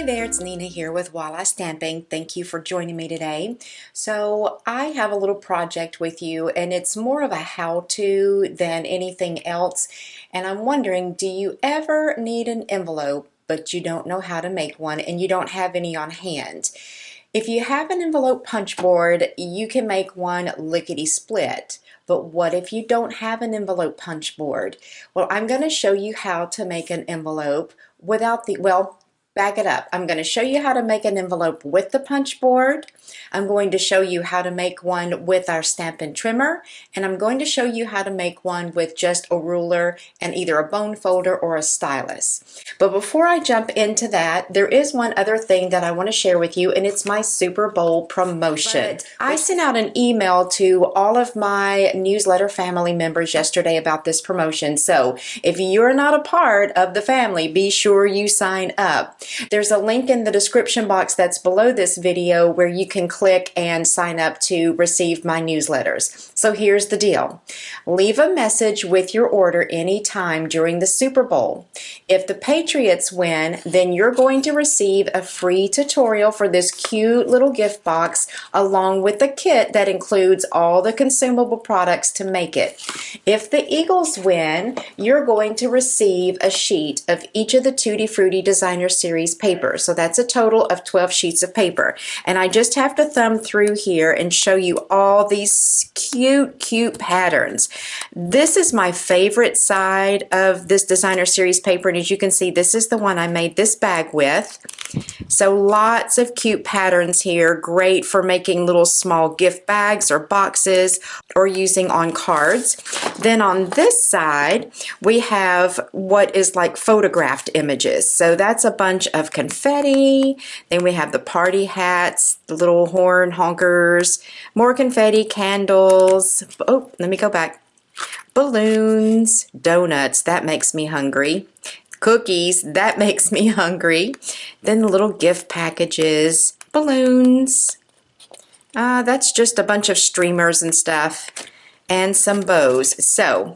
there, it's Nina here with Walla Stamping. Thank you for joining me today. So I have a little project with you, and it's more of a how-to than anything else. And I'm wondering, do you ever need an envelope but you don't know how to make one and you don't have any on hand? If you have an envelope punch board, you can make one lickety-split. But what if you don't have an envelope punch board? Well, I'm going to show you how to make an envelope without the, well, back it up. I'm going to show you how to make an envelope with the punch board. I'm going to show you how to make one with our Stampin' trimmer, and I'm going to show you how to make one with just a ruler and either a bone folder or a stylus. But before I jump into that, there is one other thing that I want to share with you, and it's my Super Bowl promotion. I sent out an email to all of my newsletter family members yesterday about this promotion. So if you're not a part of the family, be sure you sign up. There's a link in the description box that's below this video where you can click and sign up to receive my newsletters. So here's the deal. Leave a message with your order anytime during the Super Bowl. If the Patriots win, then you're going to receive a free tutorial for this cute little gift box along with a kit that includes all the consumable products to make it. If the Eagles win, you're going to receive a sheet of each of the Tutti Frutti Designer Series paper. So that's a total of 12 sheets of paper. And I just have to thumb through here and show you all these cute patterns. This is my favorite side of this Designer Series paper, and as you can see, this is the one I made this bag with. So lots of cute patterns here, great for making little small gift bags or boxes or using on cards. Then on this side, we have what is like photographed images. So that's a bunch of confetti. Then we have the party hats, the little horn honkers, more confetti, candles. Oh, let me go back. Balloons, donuts, that makes me hungry. Cookies, that makes me hungry. Then the little gift packages, balloons. That's just a bunch of streamers and stuff, and some bows. So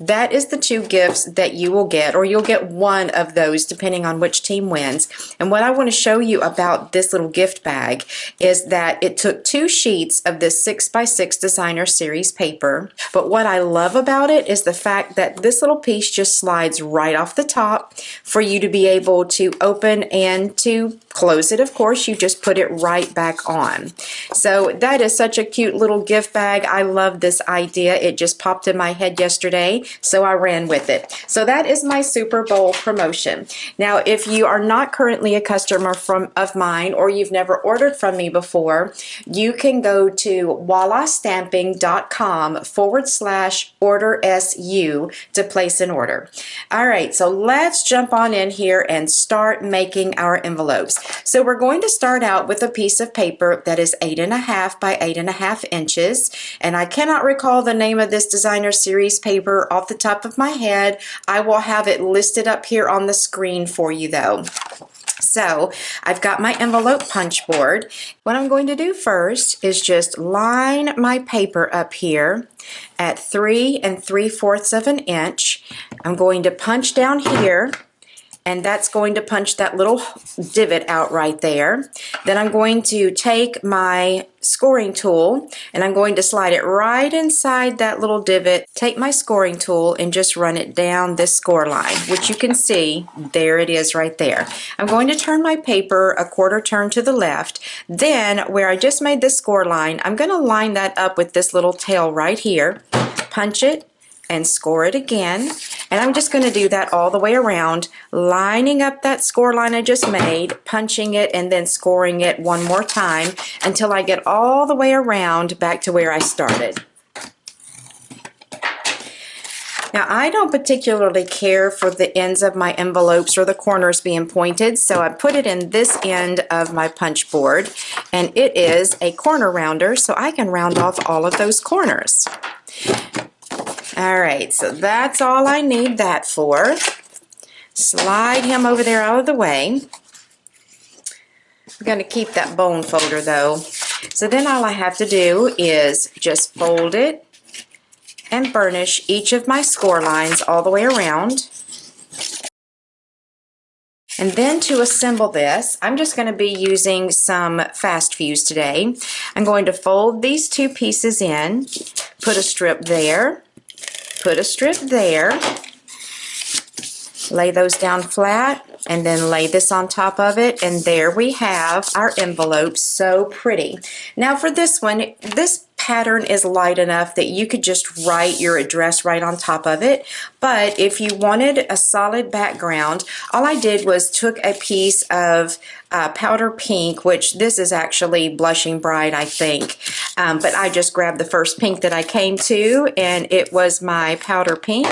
that is the two gifts that you will get, or you'll get one of those depending on which team wins. And what I want to show you about this little gift bag is that it took 2 sheets of this 6x6 Designer Series paper. But what I love about it is the fact that this little piece just slides right off the top for you to be able to open and to close it. Of course, you just put it right back on. So that is such a cute little gift bag. I love this idea. It just popped in my head yesterday, so I ran with it. So that is my Super Bowl promotion. Now, if you are not currently a customer of mine, or you've never ordered from me before, you can go to wallastamping.com/order-SU to place an order. All right, so let's jump on in here and start making our envelopes. So we're going to start out with a piece of paper that is 8.5 by 8.5 inches, and I cannot recall the name of this Designer Series paper off the top of my head. I will have it listed up here on the screen for you though. So I've got my envelope punch board. What I'm going to do first is just line my paper up here at 3 3/4 of an inch. I'm going to punch down here, and that's going to punch that little divot out right there. Then I'm going to take my scoring tool and I'm going to slide it right inside that little divot, take my scoring tool and just run it down this score line, which you can see, there it is right there. I'm going to turn my paper a 1/4 turn to the left. Then where I just made this score line, I'm going to line that up with this little tail right here, punch it, and score it again. And I'm just going to do that all the way around, lining up that score line I just made, punching it, and then scoring it one more time until I get all the way around back to where I started. Now, I don't particularly care for the ends of my envelopes or the corners being pointed, so I put it in this end of my punch board, and it is a corner rounder, so I can round off all of those corners. All right, so that's all I need that for. Slide him over there out of the way. I'm going to keep that bone folder though. So then all I have to do is just fold it and burnish each of my score lines all the way around. And then to assemble this, I'm just going to be using some fast fuse today. I'm going to fold these two pieces in, put a strip there, put a strip there, lay those down flat, and then lay this on top of it, and there we have our envelope. So pretty. Now for this one, this pattern is light enough that you could just write your address right on top of it, but if you wanted a solid background, all I did was took a piece of powder pink, which this is actually blushing bright, I think, but I just grabbed the first pink that I came to, and it was my powder pink,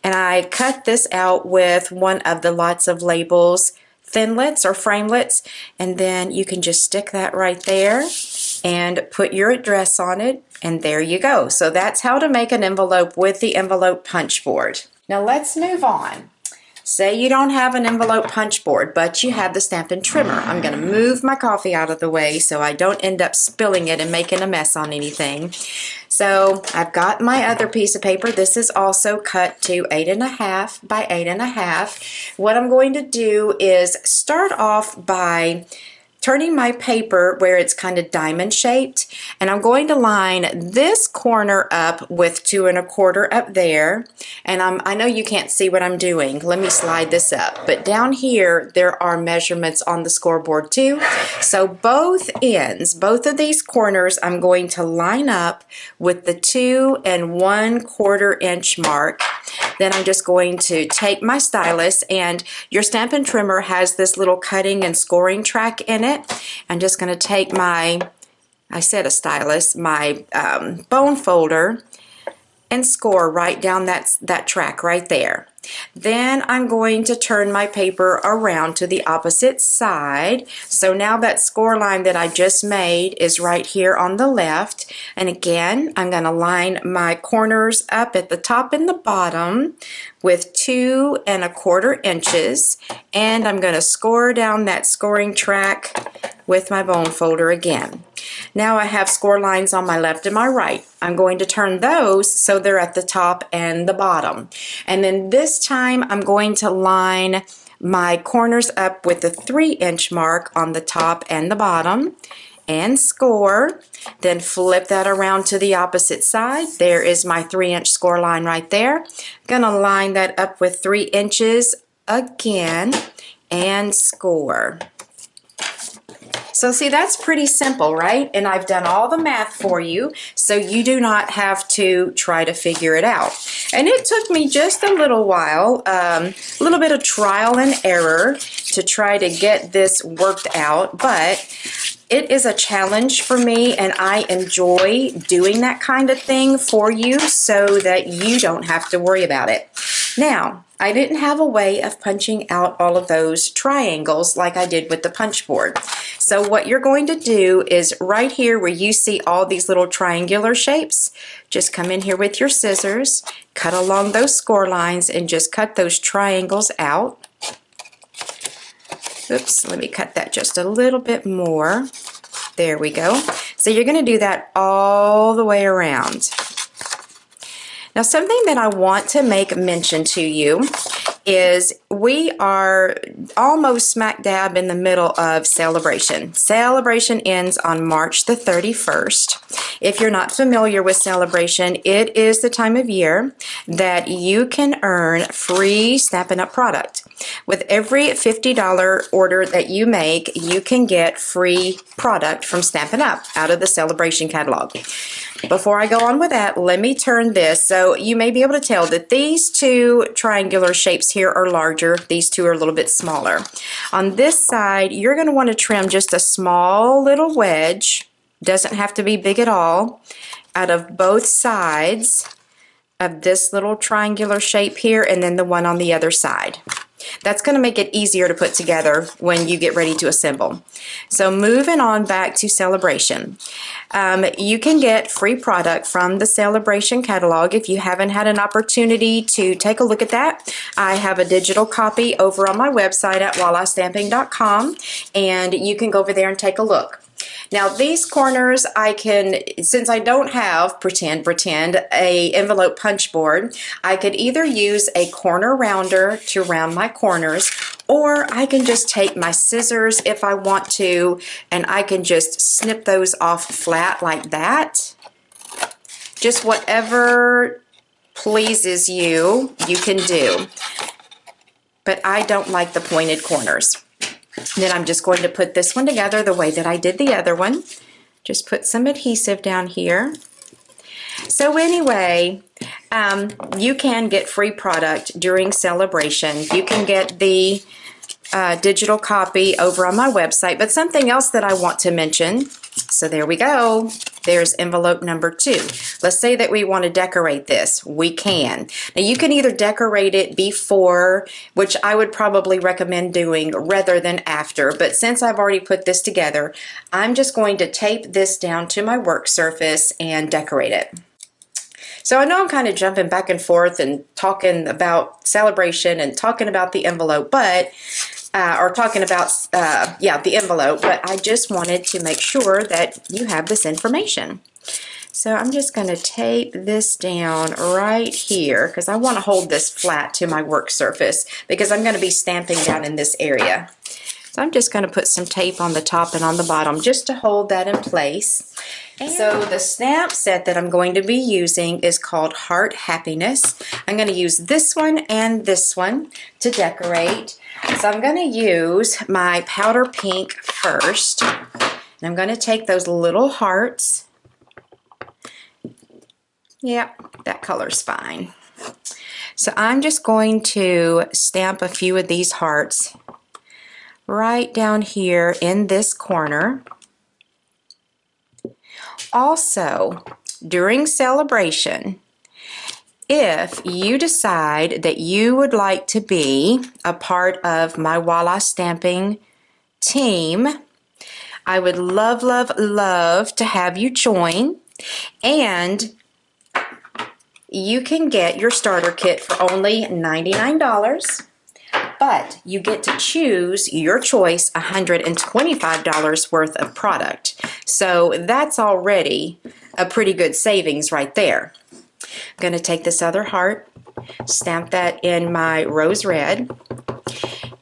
and I cut this out with one of the Lots of Labels thinlets or framelits, and then you can just stick that right there and put your address on it, and there you go. So that's how to make an envelope with the envelope punch board. Now let's move on. Say you don't have an envelope punch board, but you have the Stampin' Trimmer. I'm going to move my coffee out of the way so I don't end up spilling it and making a mess on anything. So I've got my other piece of paper. This is also cut to 8.5 by 8.5. What I'm going to do is start off by turning my paper where it's kind of diamond shaped, and I'm going to line this corner up with 2 1/4 up there, and I know you can't see what I'm doing. Let me slide this up, but down here there are measurements on the scoreboard too. So both ends, both of these corners, I'm going to line up with the 2 1/4 inch mark. Then I'm just going to take my stylus, and your Stampin' Trimmer has this little cutting and scoring track in it. I'm just going to take my, I said a stylus, my bone folder, and score right down that track right there. Then I'm going to turn my paper around to the opposite side. So now that score line that I just made is right here on the left. And again, I'm going to line my corners up at the top and the bottom with 2 1/4 inches. And I'm going to score down that scoring track with my bone folder again. Now I have score lines on my left and my right. I'm going to turn those so they're at the top and the bottom. And then this time I'm going to line my corners up with the 3-inch mark on the top and the bottom and score. Then flip that around to the opposite side. There is my 3-inch score line right there. Gonna line that up with 3 inches again and score. So see, that's pretty simple, right? And I've done all the math for you, so you do not have to try to figure it out. And it took me just a little while, a little bit of trial and error to try to get this worked out, but it is a challenge for me, and I enjoy doing that kind of thing for you so that you don't have to worry about it. Now, I didn't have a way of punching out all of those triangles like I did with the punch board. So what you're going to do is right here where you see all these little triangular shapes, just come in here with your scissors, cut along those score lines, and just cut those triangles out. Oops, let me cut that just a little bit more. There we go. So you're going to do that all the way around. Now, something that I want to make mention to you is we are almost smack dab in the middle of Celebration. Celebration ends on March the 31st. If you're not familiar with Celebration, it is the time of year that you can earn free Stampin' Up! Product. With every $50 order that you make, you can get free product from Stampin' Up! Out of the Celebration catalog. Before I go on with that, let me turn this so you may be able to tell that these two triangular shapes here are larger. These two are a little bit smaller. On this side, you're going to want to trim just a small little wedge, doesn't have to be big at all, out of both sides of this little triangular shape here, and then the one on the other side. That's going to make it easier to put together when you get ready to assemble. So moving on back to Celebration. You can get free product from the Celebration catalog if you haven't had an opportunity to take a look at that. I have a digital copy over on my website at wallastamping.com, and you can go over there and take a look. Now these corners I can, since I don't have, pretend, a envelope punch board, I could either use a corner rounder to round my corners, Or I can just take my scissors if I want to, and I can just snip those off flat like that. Just whatever pleases you, you can do. But I don't like the pointed corners. Then I'm just going to put this one together the way that I did the other one. Just put some adhesive down here. So anyway, you can get free product during celebration. You can get the digital copy over on my website, but something else that I want to mention. So there we go. There's envelope number 2. Let's say that we want to decorate this. We can. Now you can either decorate it before, which I would probably recommend doing rather than after, but since I've already put this together, I'm just going to tape this down to my work surface and decorate it. So I know I'm kind of jumping back and forth and talking about celebration and talking about the envelope, but or talking about, the envelope, but I just wanted to make sure that you have this information. So I'm just going to tape this down right here because I want to hold this flat to my work surface because I'm going to be stamping down in this area. So I'm just going to put some tape on the top and on the bottom just to hold that in place. And so the stamp set that I'm going to be using is called Heart Happiness. I'm going to use this one and this one to decorate. So I'm going to use my powder pink first. And I'm going to take those little hearts. Yep, that color's fine. So I'm just going to stamp a few of these hearts right down here in this corner. Also, during celebration, if you decide that you would like to be a part of my Walla Stamping team, I would love, love, love to have you join. And you can get your starter kit for only $99. But you get to choose your choice $125 worth of product. So that's already a pretty good savings right there. I'm going to take this other heart, stamp that in my rose red,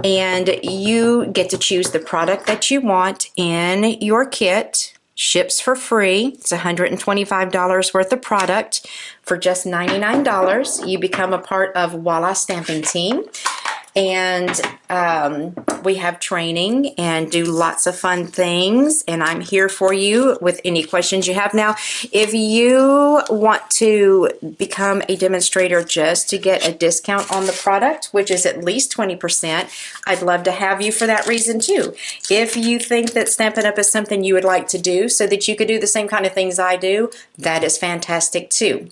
and you get to choose the product that you want in your kit. Ships for free. It's $125 worth of product for just $99. You become a part of Walla Stamping team. And we have training and do lots of fun things, and I'm here for you with any questions you have. Now, if you want to become a demonstrator just to get a discount on the product, which is at least 20%, I'd love to have you for that reason too. If you think that Stampin' Up! Is something you would like to do so that you could do the same kind of things I do, that is fantastic too.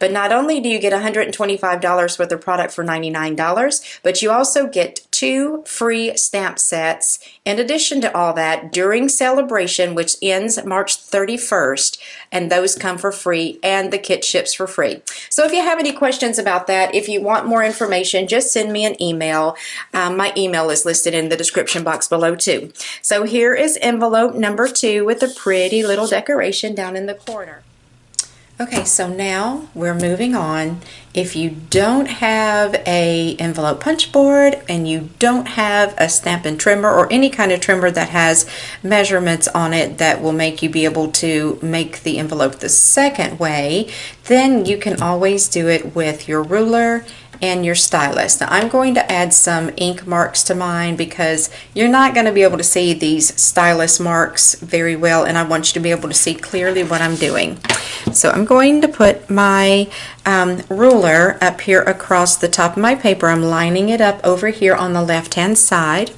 But not only do you get $125 worth of product for $99, but you also get 2 free stamp sets in addition to all that during celebration, which ends March 31st, and those come for free and the kit ships for free. So if you have any questions about that, if you want more information, just send me an email. My email is listed in the description box below too. So here is envelope number 2 with a pretty little decoration down in the corner. Okay, so now we're moving on. If you don't have a envelope punch board and you don't have a Stampin' trimmer or any kind of trimmer that has measurements on it that will make you be able to make the envelope the second way, then you can always do it with your ruler and your stylus. Now I'm going to add some ink marks to mine because you're not going to be able to see these stylus marks very well, and I want you to be able to see clearly what I'm doing. So I'm going to put my ruler up here across the top of my paper. I'm lining it up over here on the left hand side.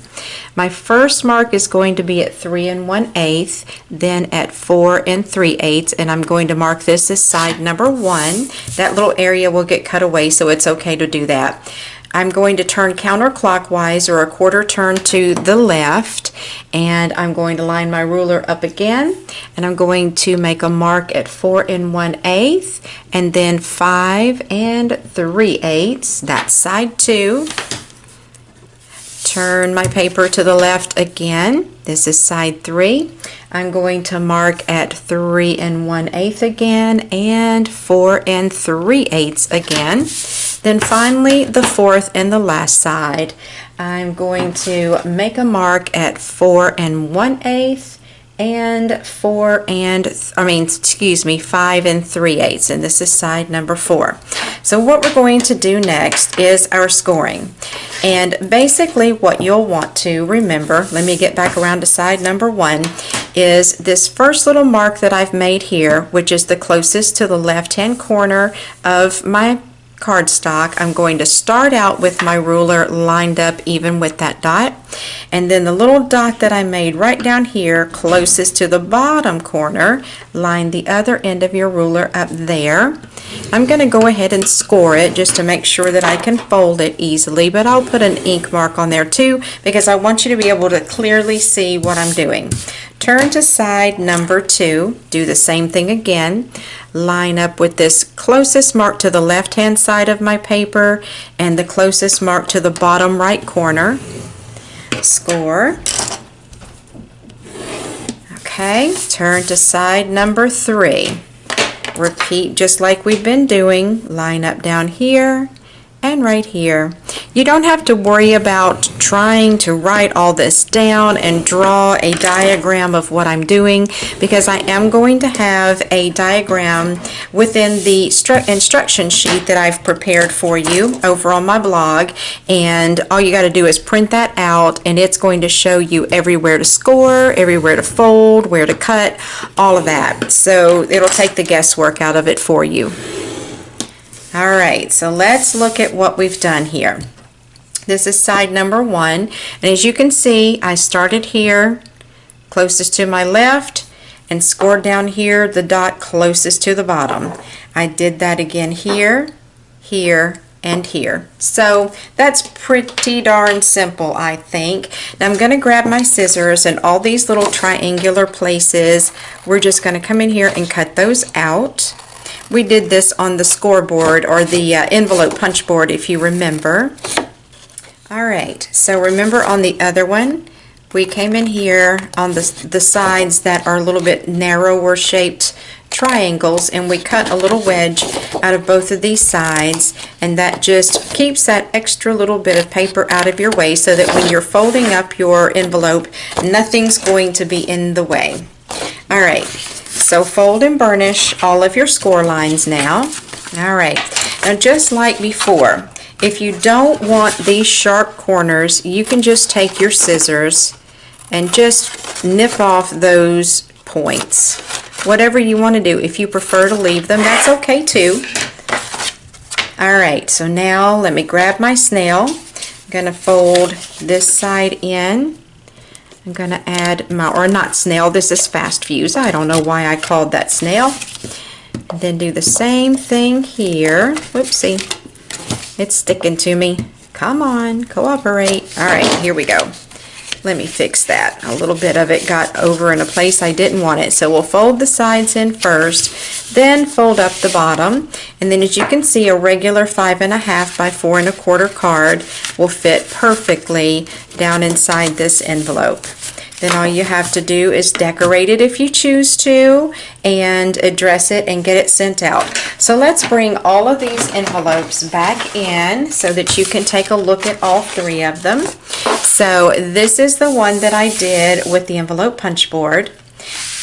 My first mark is going to be at 3 1/8, then at 4 3/8, and I'm going to mark this as side number 1. That little area will get cut away, so it's okay to do that. I'm going to turn counterclockwise or a quarter turn to the left, and I'm going to line my ruler up again, and I'm going to make a mark at 4 1/8 and then 5 3/8. That's side 2. Turn my paper to the left again. This is side 3. I'm going to mark at 3 1/8 again and 4 3/8 again. Then finally, the fourth and the last side, I'm going to make a mark at 4 1/8 and 5 3/8, and this is side number 4. So what we're going to do next is our scoring. And basically what you'll want to remember, let me get back around to side number 1, is this first little mark that I've made here, which is the closest to the left-hand corner of my cardstock. I'm going to start out with my ruler lined up even with that dot, and then the little dot that I made right down here closest to the bottom corner, line the other end of your ruler up there. I'm going to go ahead and score it just to make sure that I can fold it easily, but I'll put an ink mark on there too because I want you to be able to clearly see what I'm doing. Turn to side number 2, do the same thing again, line up with this closest mark to the left hand side of my paper and the closest mark to the bottom right corner. Score. Okay, turn to side number 3. Repeat just like we've been doing, line up down here and right here. You don't have to worry about trying to write all this down and draw a diagram of what I'm doing, because I am going to have a diagram within the instruction sheet that I've prepared for you over on my blog, and all you got to do is print that out and it's going to show you everywhere to score, everywhere to fold, where to cut, all of that. So it'll take the guesswork out of it for you. Alright, so let's look at what we've done here. This is side number 1, and as you can see, I started here closest to my left and scored down here the dot closest to the bottom. I did that again here, here, and here. So that's pretty darn simple, I think. Now I'm going to grab my scissors, and all these little triangular places, we're just going to come in here and cut those out. We did this on the scoreboard, or the envelope punch board, if you remember. Alright, so remember on the other one, we came in here on the sides that are a little bit narrower shaped triangles, and we cut a little wedge out of both of these sides, and that just keeps that extra little bit of paper out of your way so that when you're folding up your envelope, nothing's going to be in the way. Alright. So fold and burnish all of your score lines now. Alright, now just like before, if you don't want these sharp corners, you can just take your scissors and just nip off those points. Whatever you want to do. If you prefer to leave them, that's okay too. Alright, so now let me grab my snail. I'm going to fold this side in. I'm going to add my, or not snail, this is fast fuse. I don't know why I called that snail. Then do the same thing here. Whoopsie. It's sticking to me. Come on, cooperate. Alright, here we go. Let me fix that. A little bit of it got over in a place I didn't want it. So we'll fold the sides in first, then fold up the bottom. And then as you can see, a regular 5.5 by 4 1/4 card will fit perfectly down inside this envelope. Then all you have to do is decorate it if you choose to, and address it and get it sent out. So let's bring all of these envelopes back in so that you can take a look at all 3 of them. So this is the one that I did with the envelope punch board.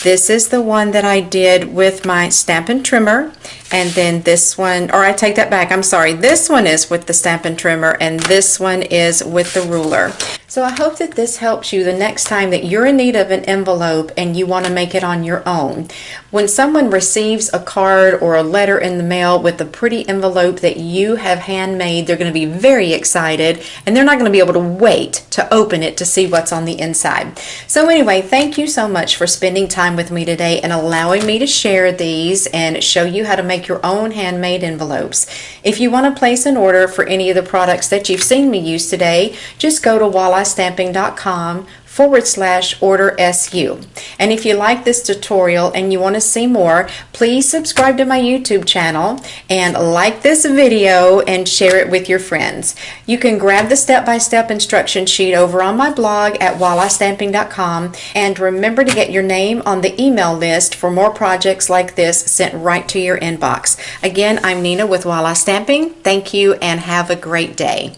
This is the one that I did with my Stampin' Trimmer, and then this one, or I take that back, I'm sorry, this one is with the Stampin' Trimmer, and this one is with the ruler. So I hope that this helps you the next time that you're in need of an envelope and you want to make it on your own. When someone receives a card or a letter in the mail with a pretty envelope that you have handmade, they're going to be very excited, and they're not going to be able to wait to open it to see what's on the inside. So anyway, thank you so much for spending time with me today and allowing me to share these and show you how to make your own handmade envelopes. If you want to place an order for any of the products that you've seen me use today, just go to wallastamping.com order SU. And if you like this tutorial and you want to see more, please subscribe to my YouTube channel and like this video and share it with your friends. You can grab the step-by-step instruction sheet over on my blog at wallastamping.com, and remember to get your name on the email list for more projects like this sent right to your inbox. Again, I'm Nina with Walla Stamping. Thank you and have a great day.